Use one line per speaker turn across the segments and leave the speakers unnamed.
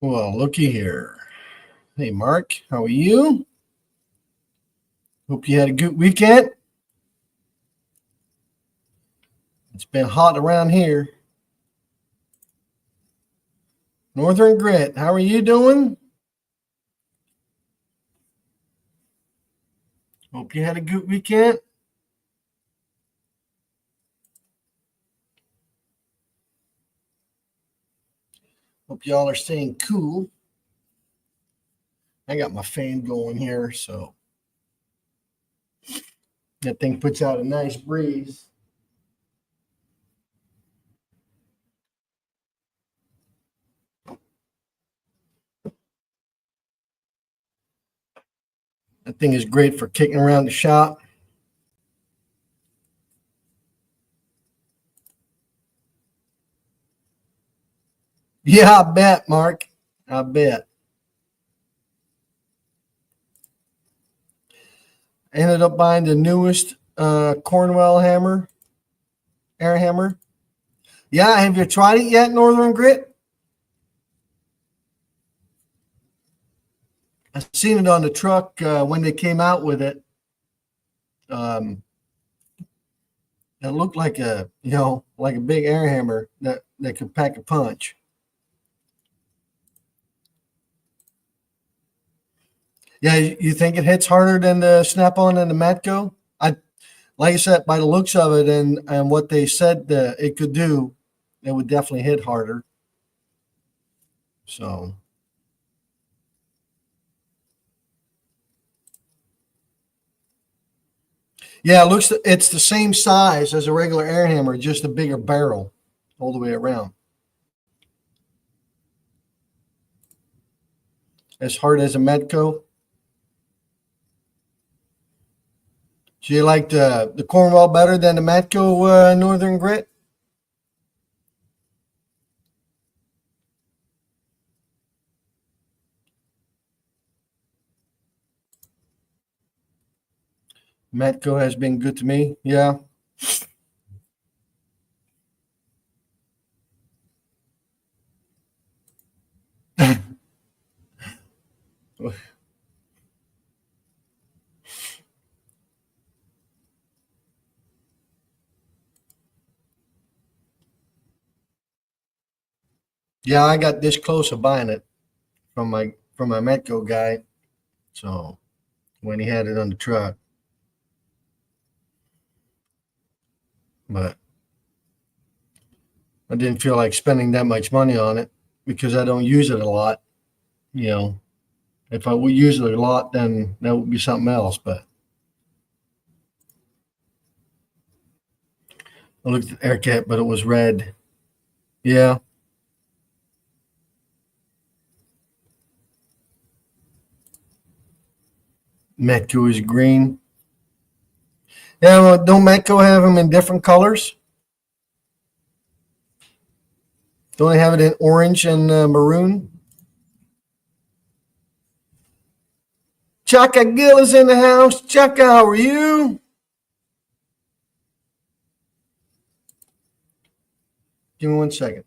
Well, looky here. Hey, Mark, how are you? Hope you had a good weekend. It's been hot around here. Northern Grit, how are you doing? Hope you had a good weekend. Hope y'all are staying cool. I got my fan going here, so that thing puts out a nice breeze. That thing is great for kicking around the shop. Yeah, I bet, Mark. I bet. I ended up buying the newest Cornwell hammer, air hammer. Yeah, have you tried it yet, Northern Grit? I seen it on the truck when they came out with it. Um, it looked like like a big air hammer that could pack a punch. Yeah, you think it hits harder than the Snap-on and the Matco? Like I said, by the looks of it and what they said it could do, it would definitely hit harder. So yeah, it's the same size as a regular air hammer, just a bigger barrel all the way around. As hard as a Metco. So you like the Cornwall better than the Matco Northern Grit? Matco has been good to me. Yeah. Yeah, I got this close to buying it from my Metco guy. So when he had it on the truck, but I didn't feel like spending that much money on it because I don't use it a lot. You know, if I would use it a lot, then that would be something else. But I looked at the air cap, but it was red. Yeah, Metco is green. Yeah, well, don't Metco have them in different colors? Don't they have it in orange and maroon? Chaka Gill is in the house. Chaka, how are you? Give me 1 second.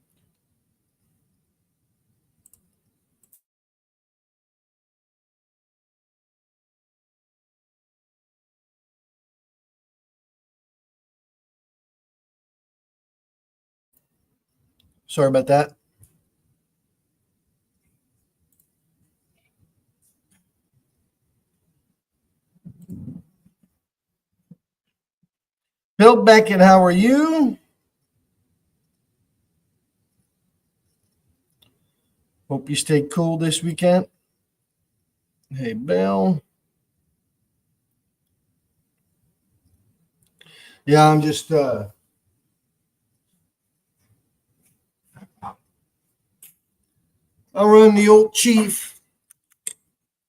Sorry about that. Bill Beckett, how are you? Hope you stay cool this weekend. Hey, Bill. Yeah, I'm just I run the old Chief.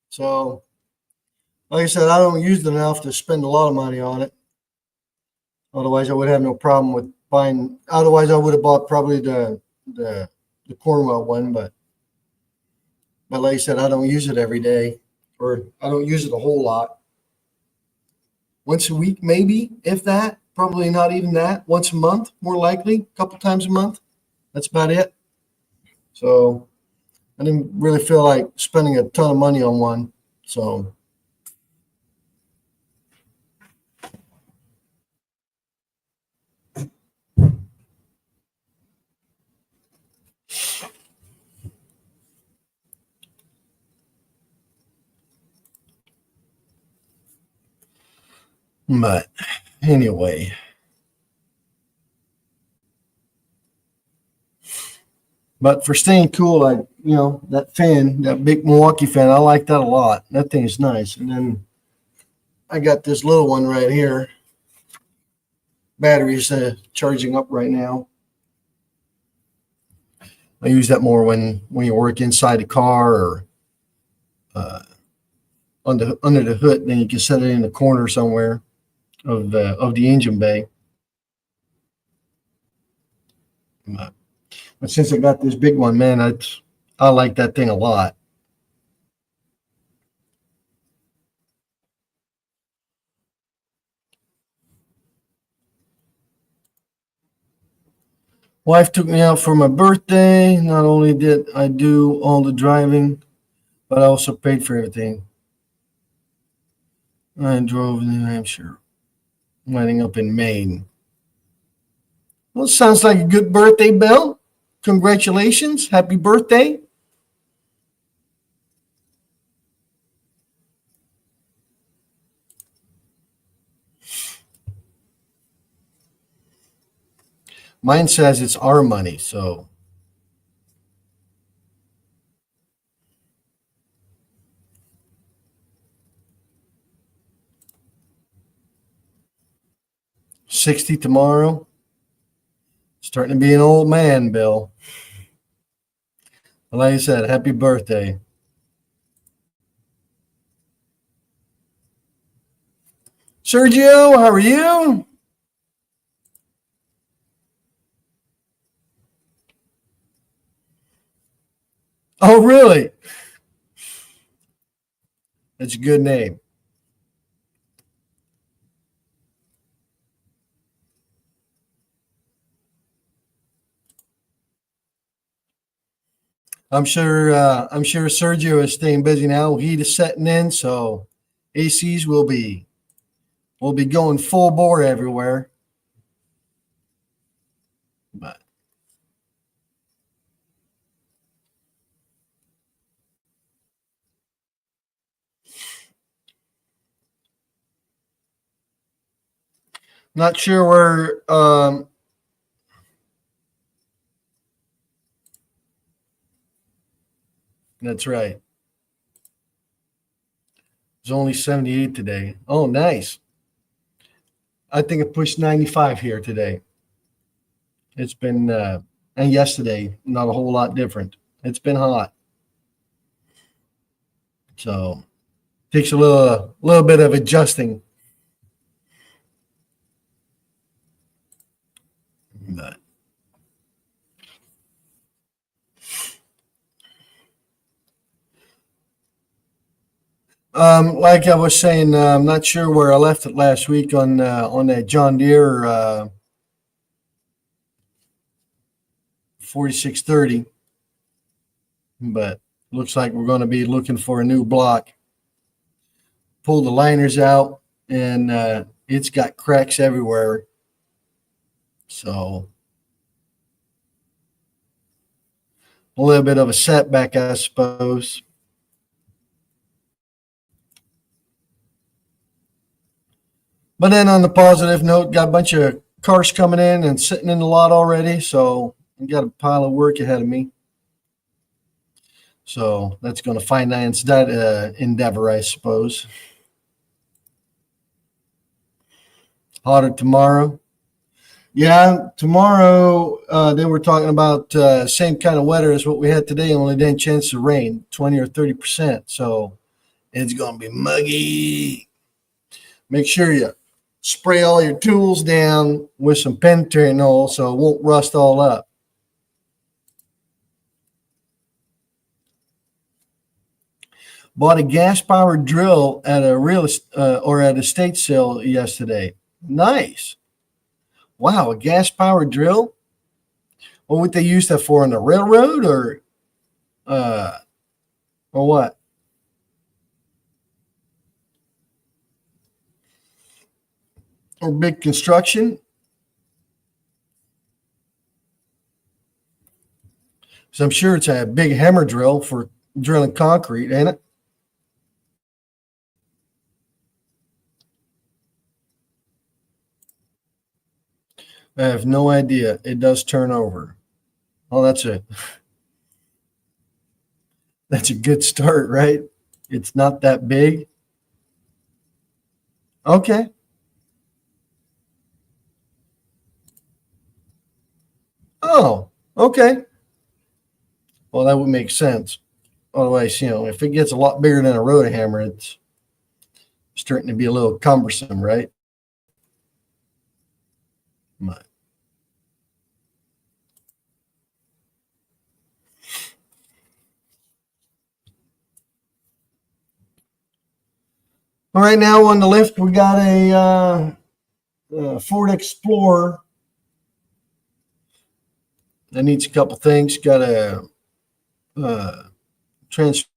So, like I said, I don't use it enough to spend a lot of money on it. Otherwise, I would have no problem with buying. Otherwise, I would have bought probably the the Cornwell one. But like I said, I don't use it every day, or I don't use it a whole lot. Once a week, maybe, if that. Probably not even that. Once a month, more likely, a couple times a month. That's about it. So I didn't really feel like spending a ton of money on one. So but anyway, but for staying cool, that fan, that big Milwaukee fan, I like that a lot. That thing is nice. And then I got this little one right here. Battery's charging up right now. I use that more when you work inside the car or uh, under the hood. Then you can set it in the corner somewhere of the engine bay. But since I got this big one, man, I like that thing a lot. Wife took me out for my birthday. Not only did I do all the driving, but I also paid for everything. I drove in New Hampshire, winding up in Maine. Well, it sounds like a good birthday, Bill. Congratulations. Happy birthday. Mine says it's our money, so 60 tomorrow. Starting to be an old man, Bill. Like I said, happy birthday. Sergio, how are you? Oh, really? That's a good name. I'm sure Sergio is staying busy now. Heat is setting in, so ACs will be going full bore everywhere. But Not sure where. That's right. It's only 78 today. Oh, nice. I think it pushed 95 here today. It's been, and yesterday, not a whole lot different. It's been hot. So takes a little bit of adjusting. But like I was saying, I'm not sure where I left it last week on that John Deere 4630, but looks like we're going to be looking for a new block. Pull the liners out, and it's got cracks everywhere. So a little bit of a setback, I suppose. But then on the positive note, got a bunch of cars coming in and sitting in the lot already. So I got a pile of work ahead of me. So that's going to finance that endeavor, I suppose. Hotter tomorrow. Yeah, tomorrow they were talking about same kind of weather as what we had today, only then chance of rain, 20 or 30%. So it's going to be muggy. Make sure you spray all your tools down with some pentanol so it won't rust all up. Bought a gas-powered drill at a at a estate sale yesterday. Nice. Wow, a gas-powered drill? What would they use that for, on the railroad or what? Or big construction? So I'm sure it's a big hammer drill for drilling concrete, ain't it? I have no idea. It does turn over. Oh, that's a good start, right? It's not that big. Okay. Oh, okay. Well, that would make sense. Otherwise, if it gets a lot bigger than a rotor hammer, it's starting to be a little cumbersome, right? But all right, now on the lift, we got a Ford Explorer that needs a couple things. Got a trans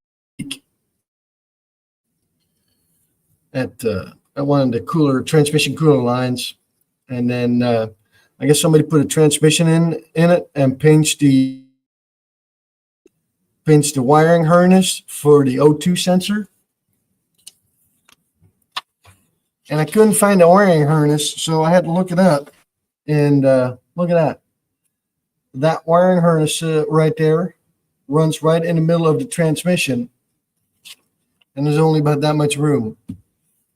at one of the transmission cooler lines, and then I guess somebody put a transmission in it and pinched the wiring harness for the O2 sensor. And I couldn't find the wiring harness, so I had to look it up. And look at that. That wiring harness right there runs right in the middle of the transmission. And there's only about that much room.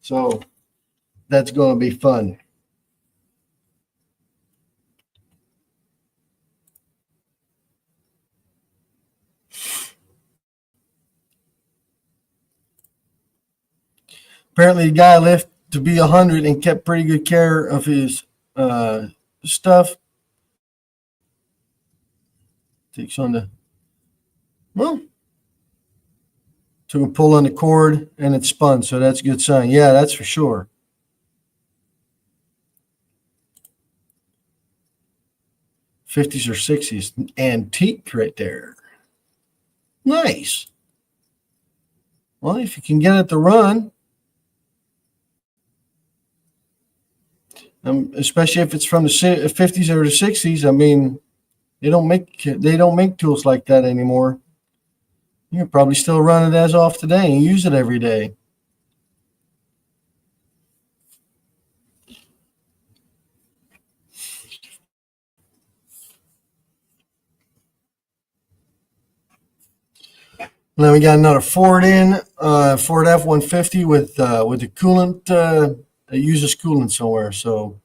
So that's going to be fun. Apparently, the guy lived to be 100 and kept pretty good care of his stuff. Takes on the, well, took a pull on the cord and it spun. So that's a good sign. Yeah, that's for sure. '50s or '60s antique right there. Nice. Well, if you can get it to run, especially if it's from the '50s or the '60s, I mean, they don't make tools like that anymore. You can probably still run it as off today and use it every day. Then we got another Ford Ford F-150 with the coolant. It uses coolant somewhere, so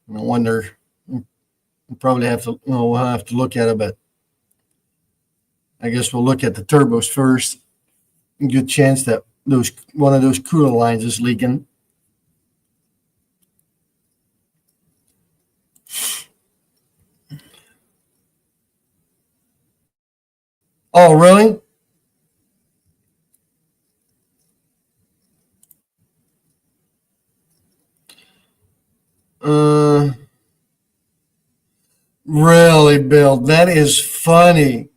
I wonder. We'll probably have to. We'll have to look at it, but I guess we'll look at the turbos first. Good chance that one of those coolant lines is leaking. Oh, really? Uh, really, Bill? That is funny.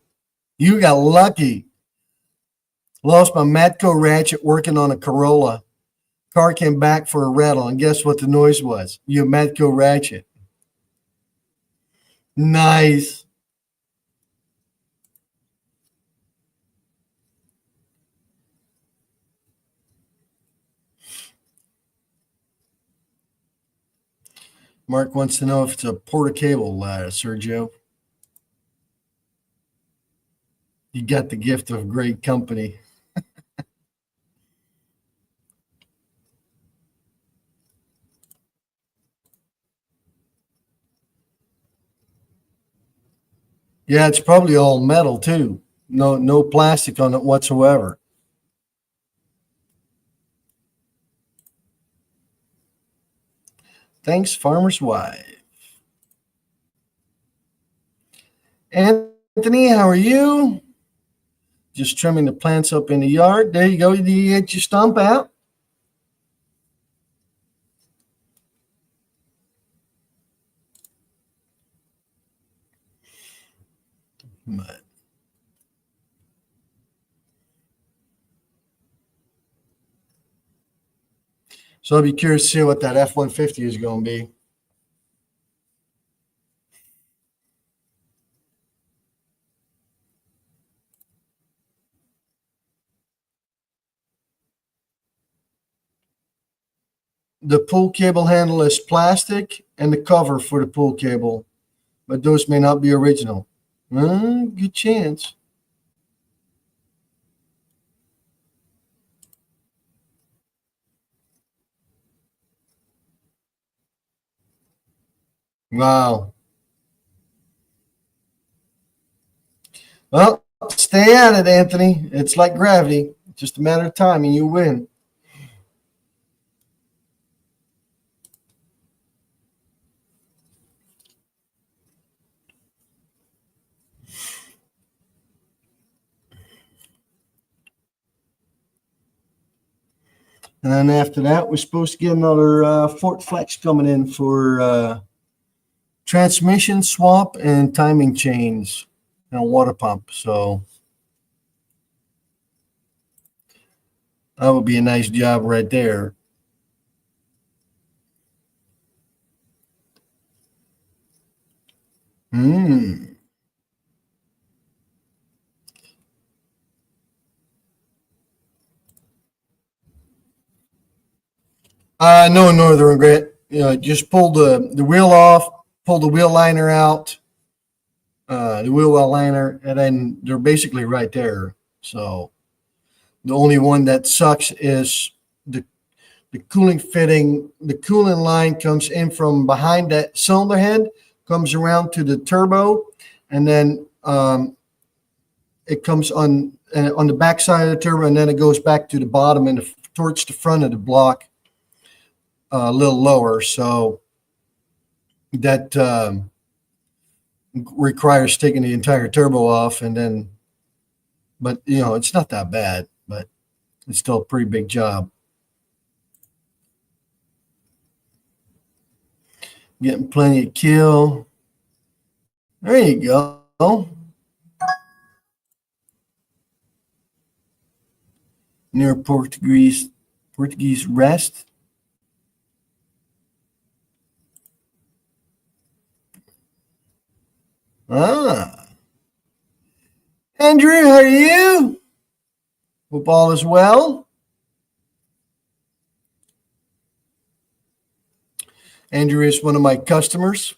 You got lucky. Lost my Matco ratchet working on a Corolla. Car came back for a rattle, and guess what the noise was? Your Matco ratchet. Nice. Mark wants to know if it's a Porter-Cable, Sergio. You got the gift of great company. Yeah, it's probably all metal too. No plastic on it whatsoever. Thanks, farmer's wife. Anthony, how are you? Just trimming the plants up in the yard. There you go. Did you get your stump out? But, so I'll be curious to see what that F-150 is going to be. The pull cable handle is plastic and the cover for the pull cable, but those may not be original. Good chance. Wow. Well, stay at it, Anthony. It's like gravity. Just a matter of time and you win. And then after that, we're supposed to get another Fort Flex coming in for transmission swap and timing chains and a water pump. So that would be a nice job right there. Hmm. No, Northern Grit. Just pull the wheel off, pull the wheel liner out, the wheel well liner, and then they're basically right there. So the only one that sucks is the cooling fitting. The cooling line comes in from behind that cylinder head, comes around to the turbo, and then it comes on the back side of the turbo, and then it goes back to the bottom and towards the front of the block, a little lower. So that requires taking the entire turbo off, and then, but it's not that bad, but it's still a pretty big job. Getting plenty of kill. There you go. Near Portuguese rest. Ah. Andrew, how are you? Hope all is well. Andrew is one of my customers.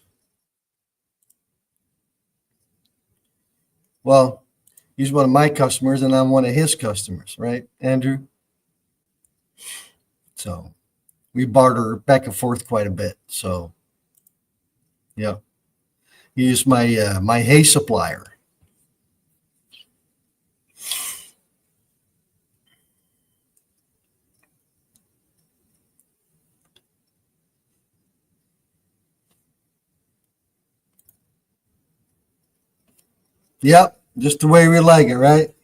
Well, He's one of my customers, and I'm one of his customers, right, Andrew? So we barter back and forth quite a bit. So yeah, he's my my hay supplier. Yep, just the way we like it, right?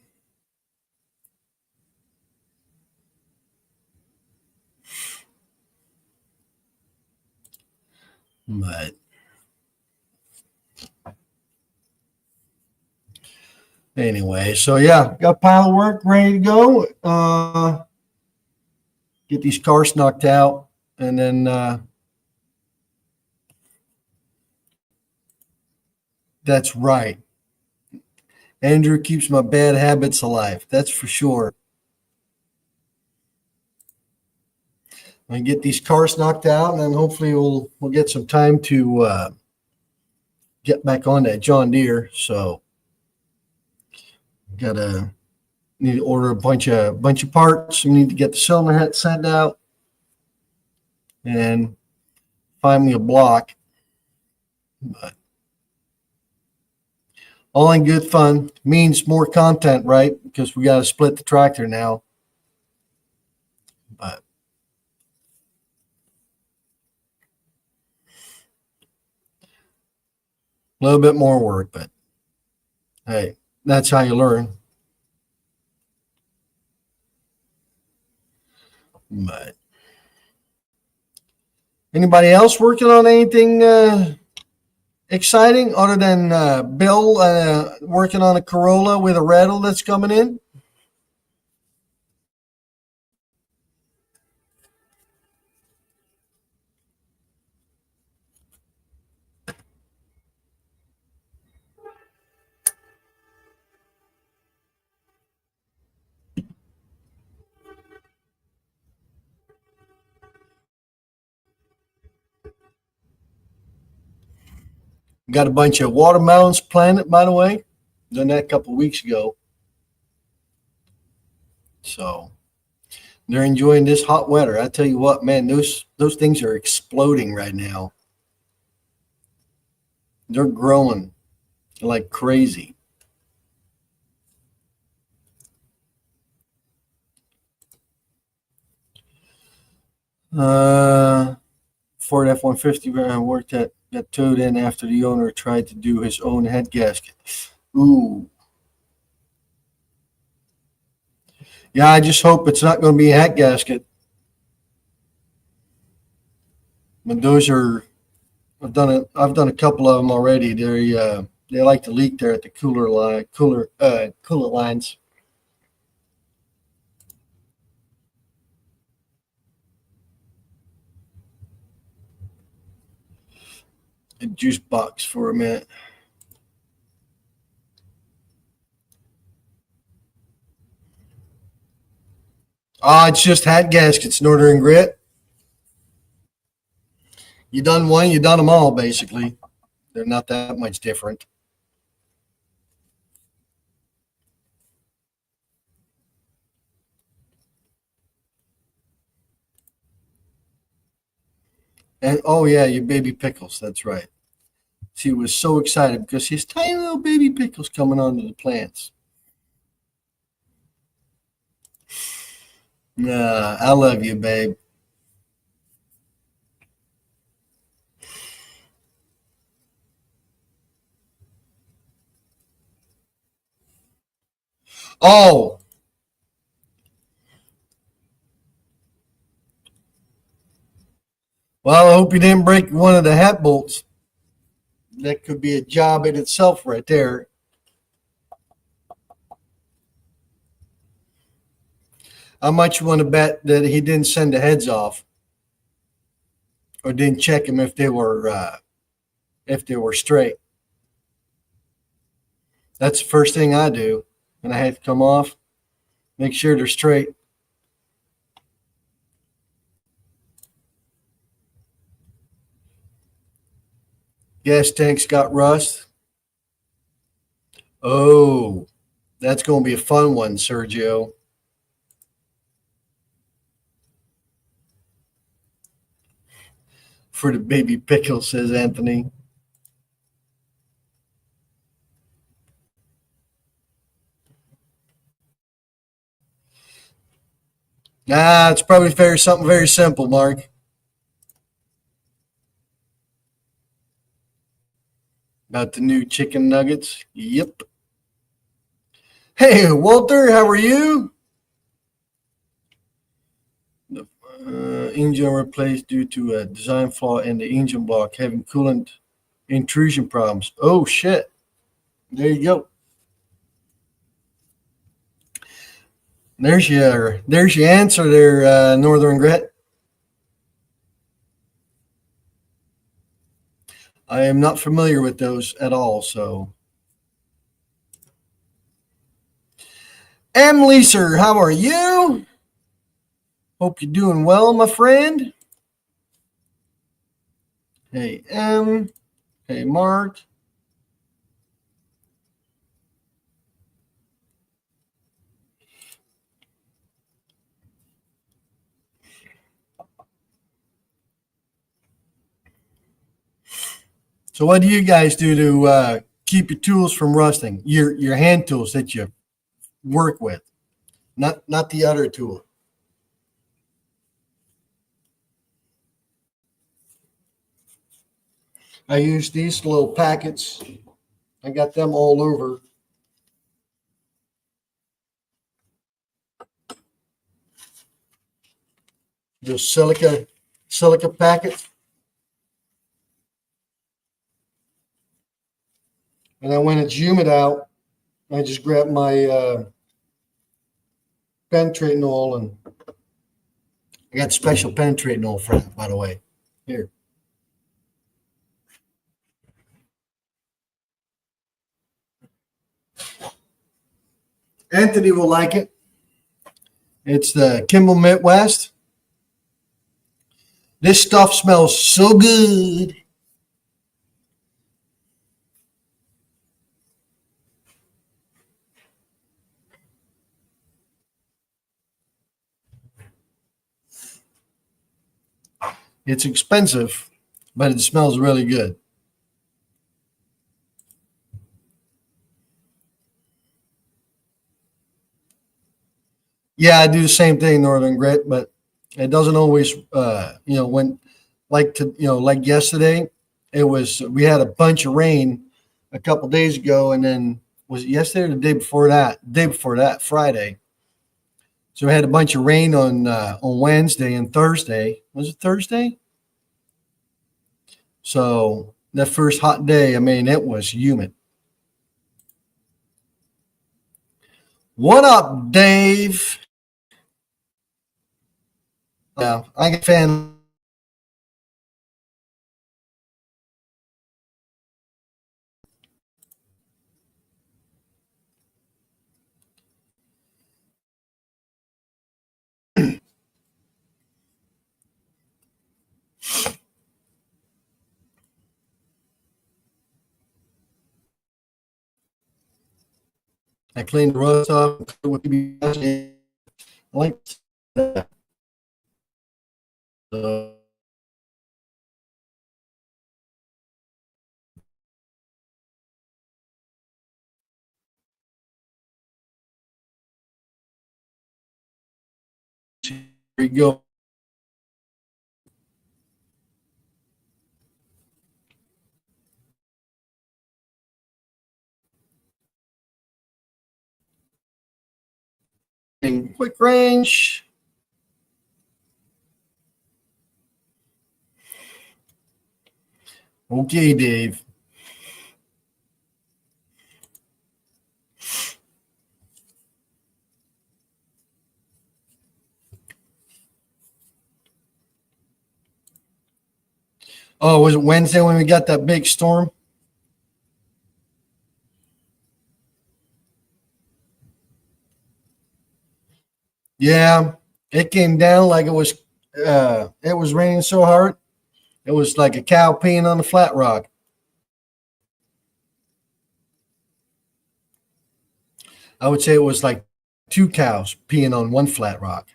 But anyway, so yeah, got a pile of work ready to go. Get these cars knocked out, and then that's right. Andrew keeps my bad habits alive. That's for sure. I get these cars knocked out, and then hopefully we'll get some time to get back on that John Deere. So gotta need to order a bunch of parts. We need to get the cylinder head sent out and find me a block. But all in good fun means more content, right? Because we got to split the tractor now. But a little bit more work, but hey, that's how you learn. But anybody else working on anything exciting other than Bill working on a Corolla with a rattle that's coming in? Got a bunch of watermelons planted, by the way. Done that a couple of weeks ago. So they're enjoying this hot weather. I tell you what, man, those things are exploding right now. They're growing like crazy. Uh, Ford F-150 worked at got towed in after the owner tried to do his own head gasket. Ooh, yeah. I just hope it's not going to be a hat gasket. But those are I've done a couple of them already. They like to leak there at the cooler lines. A juice box for a minute. It's just hat gaskets, Northern Grit. You done one, you done them all, basically. They're not that much different. And oh yeah, your baby pickles. That's right. She was so excited because his tiny little baby pickles coming onto the plants. I love you, babe. Oh, well, I hope you didn't break one of the hat bolts. That could be a job in itself right there. How much you want to bet that he didn't send the heads off or didn't check them if they were straight? That's the first thing I do when I have to come off. Make sure they're straight. Gas tanks got rust. Oh, That's going to be a fun one, Sergio. For the baby pickle, says Anthony. Nah, it's probably something very simple, Mark. About the new chicken nuggets. Yep. Hey, Walter, how are you? The engine replaced due to a design flaw in the engine block, having coolant intrusion problems. Oh, shit. There you go. There's your answer there, Northern Grit. I am not familiar with those at all, so. M. Leeser, how are you? Hope you're doing well, my friend. Hey, M. Hey, Mark. So what do you guys do to keep your tools from rusting? Your hand tools that you work with, not the other tool. I use these little packets. I got them all over. The silica packets. And then when it's humid out, I just grab my penetrating oil, and I got special penetrating oil for that, by the way. Here. Anthony will like it. It's the Kimball Midwest. This stuff smells so good. It's expensive, but it smells really good. Yeah, I do the same thing, Northern Grit, but it doesn't always, when like yesterday, we had a bunch of rain a couple days ago, and then was it yesterday or the day before that? The day before that, Friday. So we had a bunch of rain on Wednesday and Thursday. Was it Thursday? So that first hot day, I mean, it was humid. What up, Dave? Yeah, I get a fan. I cleaned the rust off with I like that. So, here we go. In quick range. Okay, Dave. Oh, was it Wednesday when we got that big storm? Yeah, it came down like it was raining so hard. It was like a cow peeing on a flat rock. I would say it was like two cows peeing on one flat rock.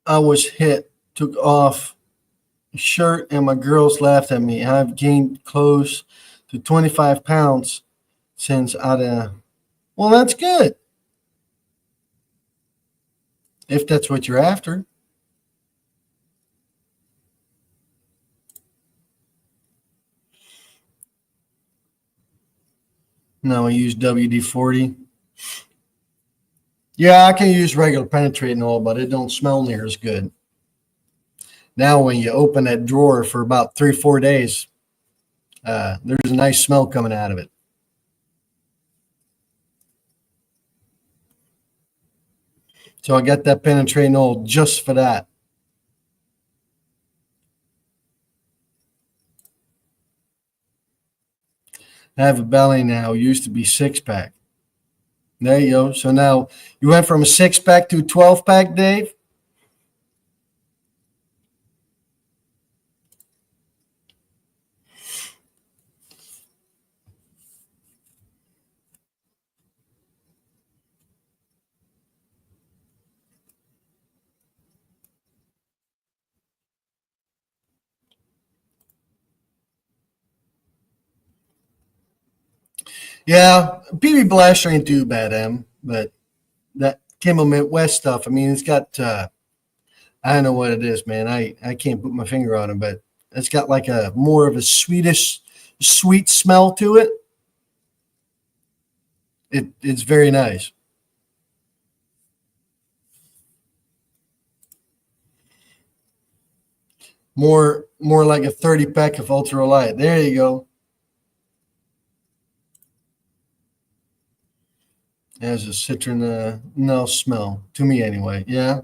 I was hit, took off shirt, and my girls laughed at me. I've gained close to 25 pounds since I. Well, that's good if that's what you're after. No, I use WD 40. Yeah, I can use regular penetrating oil, but it don't smell near as good. Now, when you open that drawer for about 3 or 4 days, there's a nice smell coming out of it. So I got that penetrating oil just for that. I have a belly now. Used to be 6 pack. There you go. So now you went from a 6 pack to a 12 pack, Dave? Yeah, PB Blaster ain't too bad, but that Kimmel Midwest stuff, I mean, it's got, I don't know what it is, man. I can't put my finger on it, but it's got like a more of a sweet smell to it. It's very nice. More like a 30 pack of Ultra Light. There you go. It has a citron no smell to me anyway. Yeah.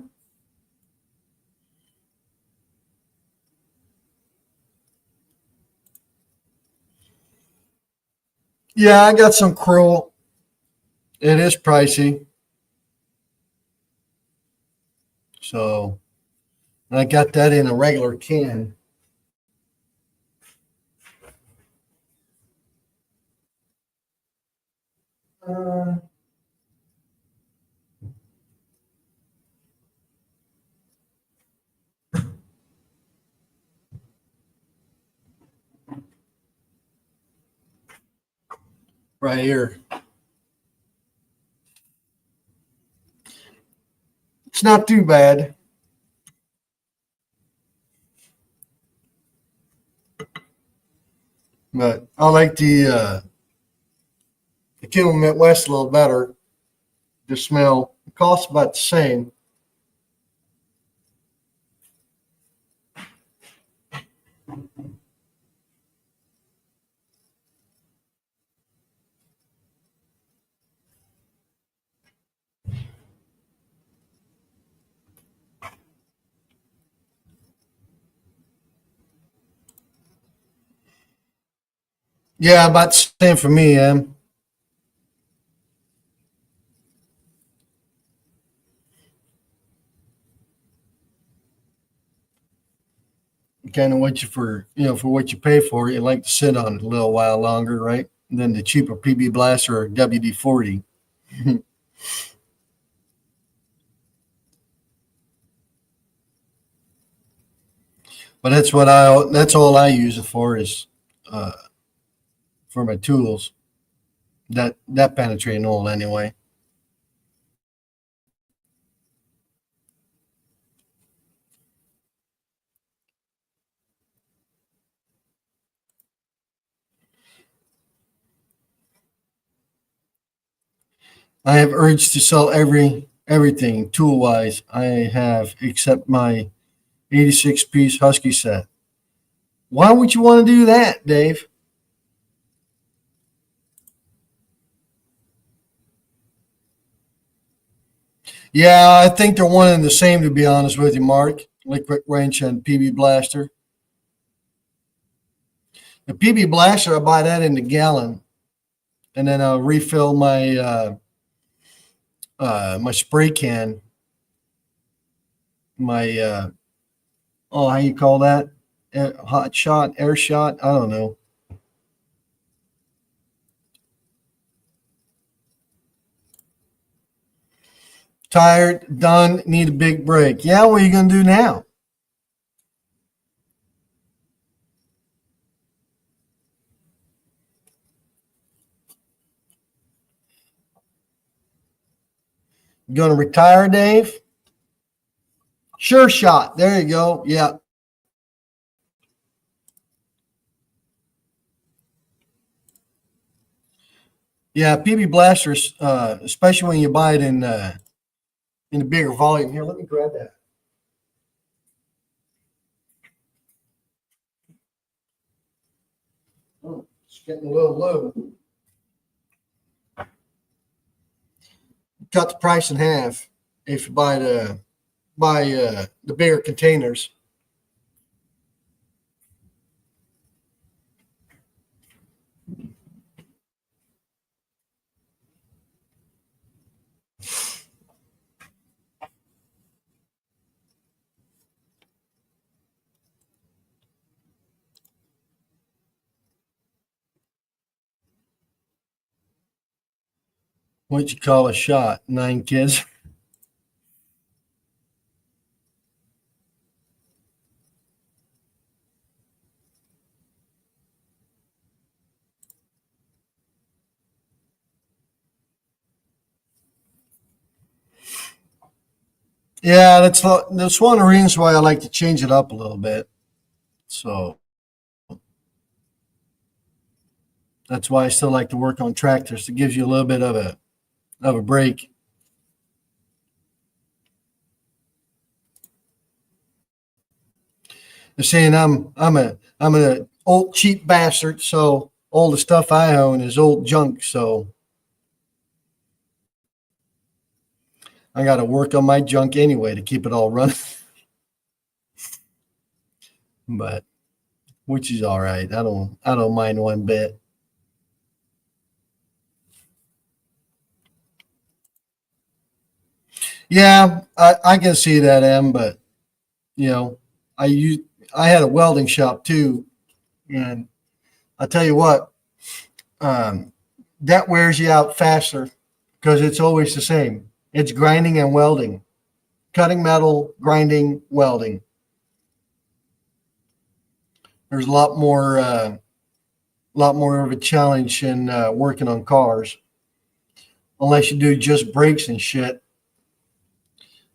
Yeah, I got some Kroll. It is pricey. So I got that in a regular can. Uh, right here. It's not too bad. But I like the Kimmel Midwest a little better. The smell. It costs about the same. Yeah, about the same for me, kind of what you for what you pay for. You like to sit on it a little while longer, right? Than the cheaper PB Blaster or WD 40. But that's all I use it for is uh, for my tools. That penetrating oil anyway. I have urged to sell everything tool wise I have except my 86-piece Husky set. Why would you want to do that, Dave? Yeah, I think they're one and the same, to be honest with you, Mark. Liquid wrench and PB Blaster. The PB Blaster, I buy that in the gallon. and then I'll refill my spray can, my how you call that? Hot shot, air shot? I don't know. Tired, done, need a big break. Yeah, what are you gonna do now? You gonna retire, Dave? Sure shot. There you go. Yeah. Yeah, PB blasters, especially when you buy it in a bigger volume. Here, let me grab that. Oh, it's getting a little low. Cut the price in half if you buy the bigger containers. What you call a shot? 9 kids. Yeah, that's one of the reasons why I like to change it up a little bit. So that's why I still like to work on tractors. It gives you a little bit of a break. They're saying I'm an old cheap bastard, so all the stuff I own is old junk. So I got to work on my junk anyway to keep it all running. But which is all right. I don't mind one bit. Yeah, I can see that, Em. But you know, I use I had a welding shop too, and I tell you what, um, that wears you out faster because it's always the same. It's grinding and welding, cutting metal, grinding, welding. There's lot more of a challenge in working on cars, unless you do just brakes and shit.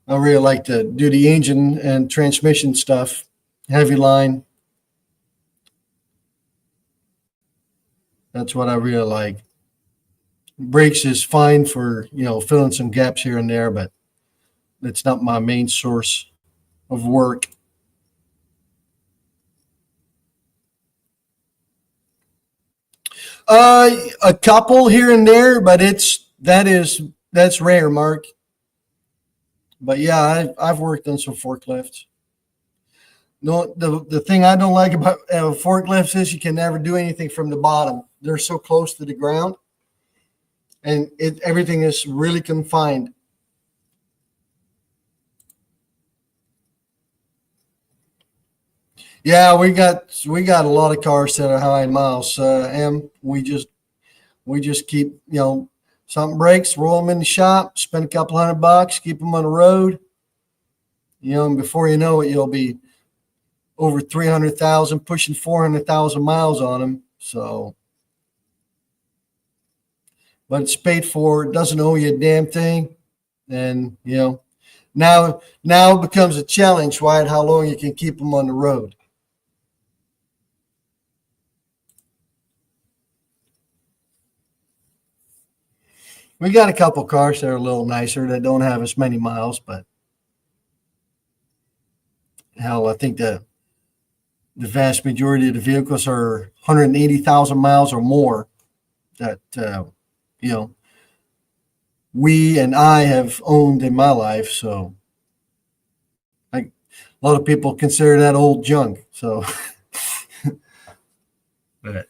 I really like to do the engine and transmission stuff, heavy line. That's what I really like. Brakes is fine for filling some gaps here and there, but it's not my main source of work. A couple here and there, but that's rare, Mark. But yeah, I've worked on some forklifts. No, the thing I don't like about forklifts is you can never do anything from the bottom. They're so close to the ground, and everything is really confined. Yeah, we got a lot of cars that are high miles, and we just keep something breaks, roll them in the shop, spend a couple $100, keep them on the road, and before you know it, you'll be over 300,000, pushing 400,000 miles on them. So, but it's paid for. It doesn't owe you a damn thing, and now it becomes a challenge, Wyatt, how long you can keep them on the road. We got a couple cars that are a little nicer that don't have as many miles, but hell, I think the vast majority of the vehicles are 180,000 miles or more that you know we and I have owned in my life. So a lot of people consider that old junk. So, but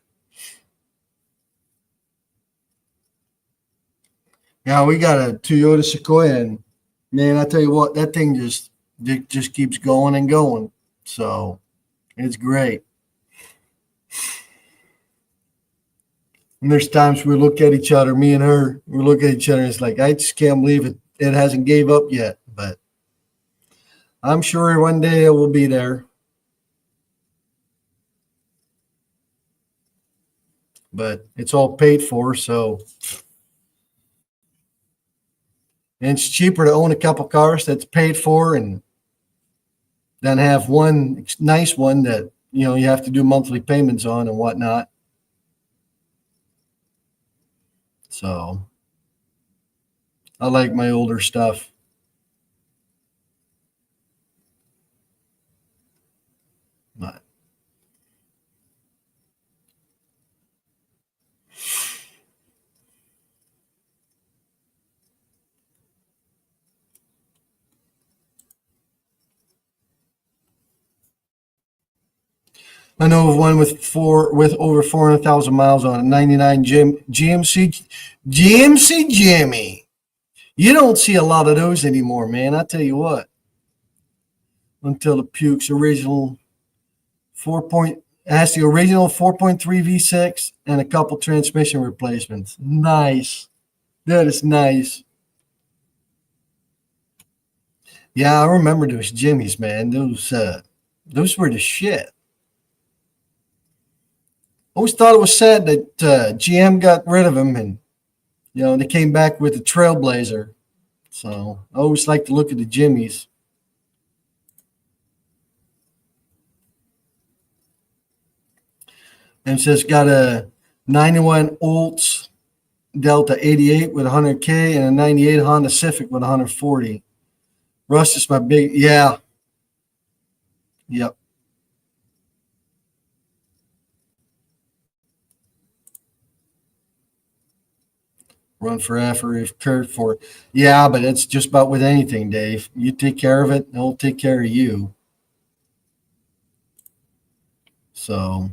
Yeah, we got a Toyota Sequoia, and man, I tell you what, that thing just keeps going and going. So it's great. And there's times we look at each other, me and her, we look at each other, and it's like I just can't believe it hasn't gave up yet. But I'm sure one day it will be there. But it's all paid for, so and it's cheaper to own a couple cars that's paid for and then have one nice one that you have to do monthly payments on and whatnot. So I like my older stuff. But I know of one with over 400,000 miles on it, 99 GMC Jimmy. You don't see a lot of those anymore, man. I tell you what. Until the Pukes original 4 point has the original 4.3 V6 and a couple transmission replacements. Nice. That is nice. Yeah, I remember those Jimmys, man. Those were the shit. Always thought it was sad that GM got rid of them, and they came back with the Trailblazer. So I always like to look at the Jimmys. And it says got a 91 Olds Delta 88 with 100K and a 98 Honda Civic with 140. Russ is my big, yeah. Yep. Run for effort if cared for. Yeah, but it's just about with anything, Dave. You take care of it, and it'll take care of you. So,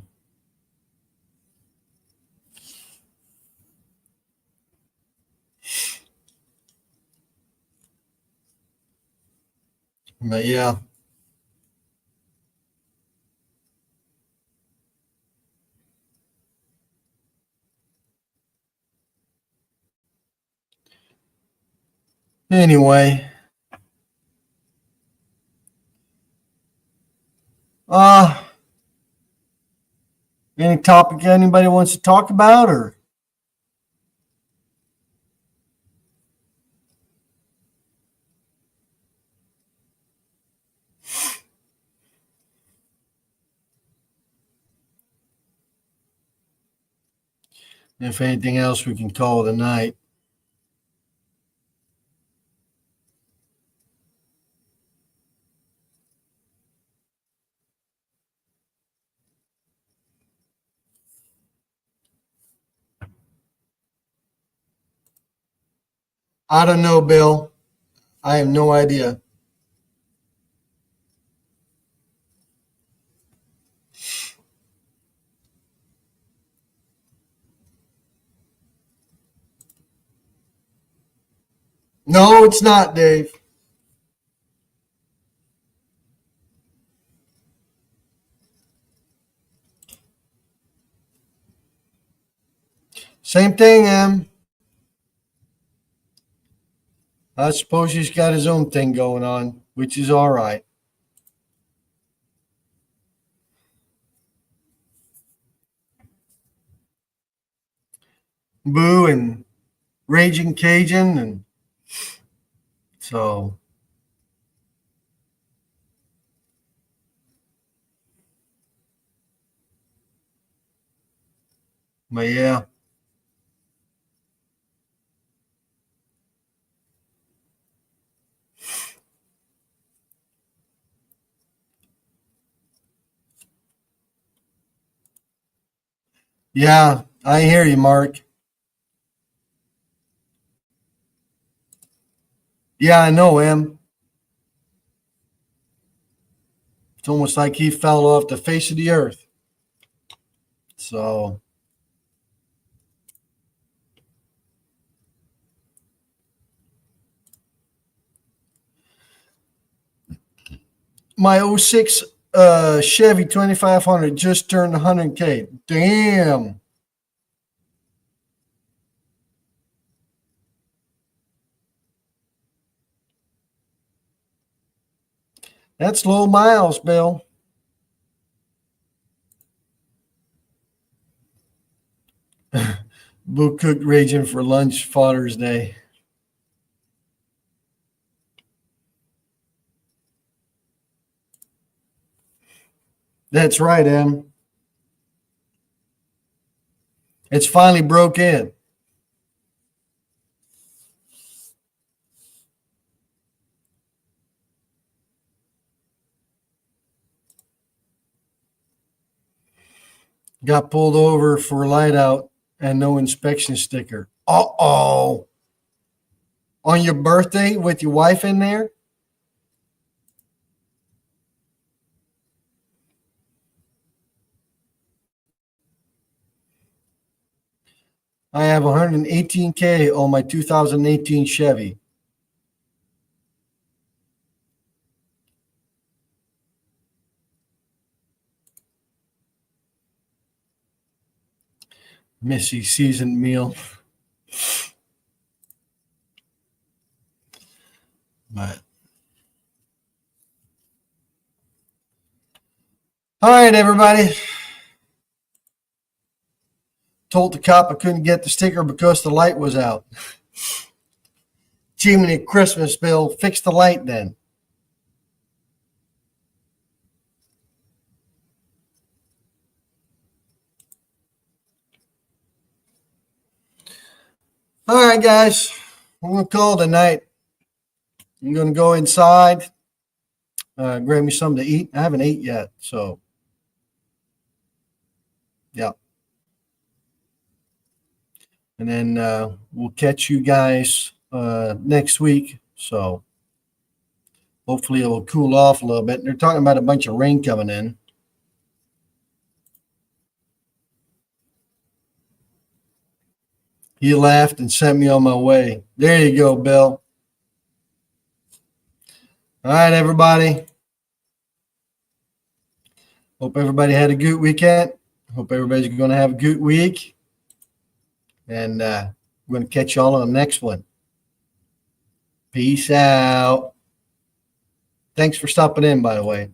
but yeah. Anyway, uh, any topic anybody wants to talk about, or if anything else, we can call it a night. I don't know, Bill. I have no idea. No, it's not, Dave. Same thing, Em. I suppose he's got his own thing going on, which is all right. Boo and Raging Cajun, and so, but yeah, yeah, I hear you, Mark. Yeah, I know, Em. It's almost like he fell off the face of the earth. So, my 06 Chevy 2500 just turned 100K. Damn. That's low miles, Bill. Boo cooked raging for lunch Father's Day. That's right, Em. It's finally broke in. Got pulled over for light out and no inspection sticker. Uh-oh. On your birthday with your wife in there? I have 118K on my 2018 Chevy. Missy seasoned meal. But all right, everybody. Told the cop I couldn't get the sticker because the light was out. Jiminy Christmas, Bill. Fix the light then. All right, guys. I'm going to call it a night. I'm going to go inside, grab me something to eat. I haven't ate yet, so yeah. And then we'll catch you guys next week. So hopefully it will cool off a little bit. They're talking about a bunch of rain coming in. He laughed and sent me on my way. There you go, Bill. All right, everybody. Hope everybody had a good weekend. Hope everybody's going to have a good week. And we're going to catch y'all on the next one. Peace out. Thanks for stopping in, by the way.